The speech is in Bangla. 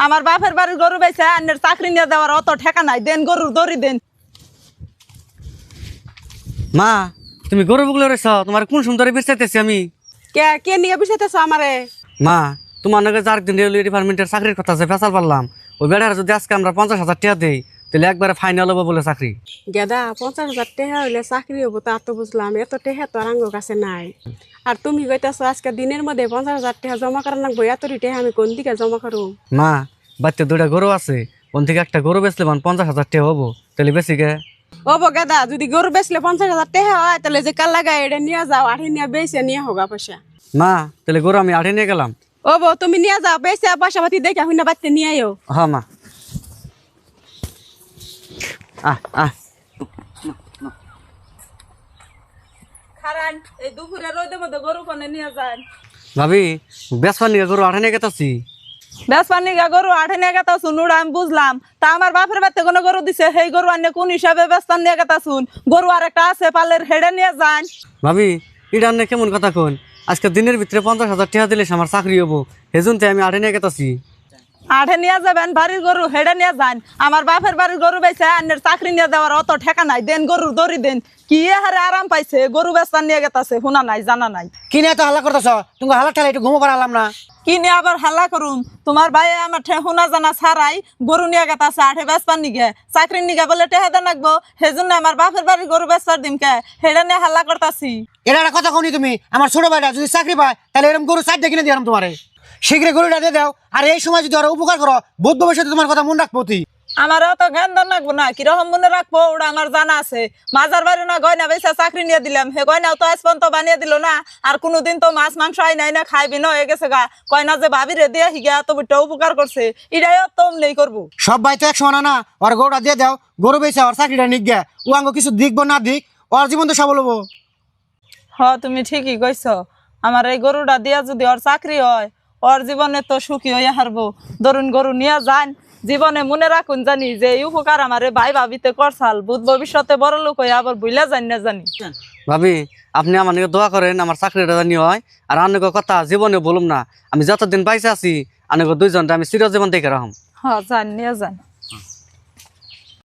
আমার বাপের বাড়ির গরু বেচে আন্নের চাকরি নিয়ে দেওয়ার অত ঠেকা নাই, দেন গরুর দড়ি দেন। মা তুমি গরু বুগলে রয়েছ, তোমার কোন সুন্দরে বিচাইতেছি আমি। কে কে নিয়ে বিষাইতেছ আমারে? মা তোমার নাকি যারদিন রেলওয়ে ডিপার্টমেন্টের চাকরির কথা যে ফেসাল পারলাম, ওই বেড়ার যদি আজকে আমরা 50,000 টাকা দেই তাহলে একবারে ফাইনাল হবো বলে চাকরি। গেদা 50,000 টাকা হইলে চাকরি হবো তা তো বুঝলাম, এত টাকা তো আর আঙ্গর কাছে নাই। আর তুমি কইতাছো আজকে দিনের মধ্যে 50,000 টাকা জমা করা লাগবো, এত টাকা আমি কোন দিকে জমা করবো? মা বাড়িতে 2টা গরু আছে, ওন থেকে একটা গরু বেচলে 50,000 টাকা হবো, তাহলে বেশি গে। ও গেদা যদি গরু বেচলে 50,000 টাকা হয় তাহলে যে কাল লাগায় এটা নিয়ে যাও, আঠে নিয়ে বেচে নিয়ে হোগা পয়সা। মা তাহলে গরু আমি 8 নিয়ে গেলাম। ও তুমি নিয়ে যাও, বেচে পয়সা পাতি দেখে হুইনা বাড়তে নিয়ে আইও। হ্যাঁ মা। খারান এই দুপুরে রোদের মধ্যে গরু কোনে নিয়ে যান। ভাবি বেসপার নিয়ে গরু 8 নিয়ে গেতাছি। বেসপানি গরু আঠে নিয়ে গেতা শুন, আমি বুঝলাম। তা আমার বাপের বাড়িতে কোনো গরু দিছে, সেই গরু আনে কোন হিসাবে বেসপান নিয়ে গেতা শুন? গরু আর একটা আছে পালের, হেডে নিয়ে যান। ভাবি এটা আনে কেমন কথা কোন? আজকে দিনের ভিতরে 50,000 টাকা দিলে আমার চাকরি হবো, হেজুনতে আমি 8 নিয়ে গেতাছি। আঠে নিয়ে যাবেন বাড়ির গরু, হেডে নিয়ে যান। আমার বাপের বাড়ির গরু বেচে আন্নের চাকরি নিয়ে দেওয়ার অত ঠেকা নাই, দেন গরুর দড়ি দেন। কি হারে আরাম পাইছে, গরু বেচপান নিয়ে গেতাছে, শোনা নাই জানা নাই। কি নিয়ে তো হাল্লা করতেছ? তুমি হাল্লা ঠেলা একটু ঘুমো পারালাম না। কি নিয়ে আবার হাল্লা করুম? তোমার ভাই আমার ঠেহুনা জানা ছাড়াই গরু নিয়ে গেতাছে আঠে বেচপান নিগে, চাকরি নিগে বলে টেহা দেন লাগবো, সেজন্য আমার বাপের বাড়ির গরু বেচবার দিমকে হেডে নিয়ে হাল্লা করতাছি। এটা একটা কথা কওনি তুমি? আমার ছোট ভাইটা যদি চাকরি পায় তাহলে এরকম গরু 4টা কিনে দিলাম তোমারে। শীঘ্রই গরুটা দিয়ে দাও, আর এই সময় যদি ওরা উপকার করো, বুধ ভবিষ্যতে তোমার কথা মনে রাখবো। তুই আমার অত জ্ঞান দান লাগবো না, কিরকম মনে রাখবো ওটা আমার জানা আছে। মাজার বাড়ি না গয়না বেচা চাকরি নিয়ে দিলাম, হে গয়নাও তো আজ পর্যন্ত বানিয়ে দিল না। আর কোনোদিন তো মাছ মাংস আই নাই না, খাইবি না হয়ে গেছে গা। কয়না যে ভাবিরে দিয়ে হিগা তো বিটা উপকার করছে, এটাই তো নেই করবো। সব ভাই তো এক সমান না। ওর গরুটা দিয়ে দাও, গরু বেচা ওর চাকরিটা নিক গে। ও আঙ্গ কিছু দিকবো না দিক, ওর জীবন তো সবল হবো। তুমি ঠিকই কইছ। আমার এই গরুটা দিয়া যদি ওর চাকরি হয়, ওর জীবনে তো সুখী হইয়া হারবো। ধরুন গরু নিয়ে যান, জীবনে মনে রাখুন জানি যে এই উপকার আমার ভাই ভাবিতে করছাল, বুধ ভবিষ্যতে বড় লোক হয়ে আবার বুইলা যান না জানি। ভাবি আপনি আমার নিয়ে দোয়া করেন আমার চাকরিটা জানি হয়। আর অনেক কথা জীবনে বলুম না, আমি যতদিন পাইছে আছি অনেক 2 জনটা আমি চিরজীবন দেখে রাখুম। যান নিয়ে যান।